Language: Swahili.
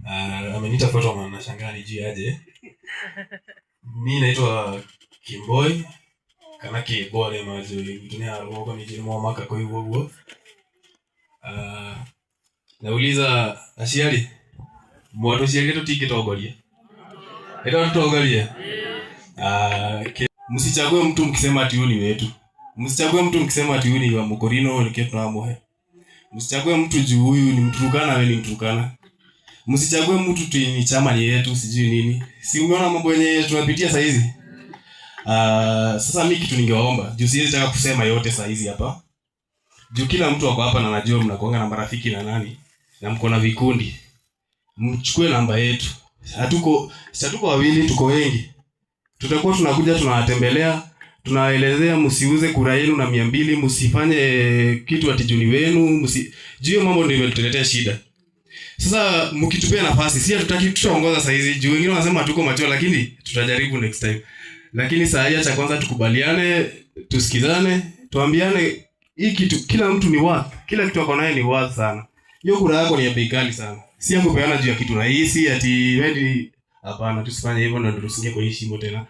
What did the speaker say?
Amenita photoman na shangaa nijui aje. Mimi naitwa Kimboy kana Kibole mazuri mtunia aloko nijimo maka kwa hivyo huo. Nauliza Ashiali mwato shiageto tikitogolia. Ndio tutogolia. Msichague mtu mkisema ati ni wetu. Msichague mtu mkisema ati ni wa Mukorino ni ketu na mohe. Msichague mtu juu huyu ni Mturukana wewe ni Mturukana. Msichague mtu tu ni chama yetu sijui nini. Si umeona mambo yenye tunapitia saa hizi? Sasa mimi kitu ningewaomba, juu siwezi taka kusema yote saa hizi hapa. Juu kila mtu wako hapa na najua mnakuanga na marafiki na nani na mko na vikundi. Mchukue namba yetu. Hatuko wawili, tuko wengi. Tutakuwa tunakuja tunawatembelea, tunawaelezea msiuze kura yenu na 200, msifanye kitu ati juni wenu, juu mambo ndio imetuletea shida. Sasa mkitupea nafasi, si hatutaki tutaongoza saa hizi, juu wengine wanasema tuko macho lakini tutajaribu next time. Lakini saa hii acha kwanza tukubaliane, tusikizane, tuambiane hii kitu kila mtu ni worth, kila kitu ako naye ni worth sana. Hiyo kura yako ni ya bei kali sana. Si yangu peana juu ya kitu rahisi ati wewe hapana, tusifanye hivyo ndio tusingie kwa hii shimo tena.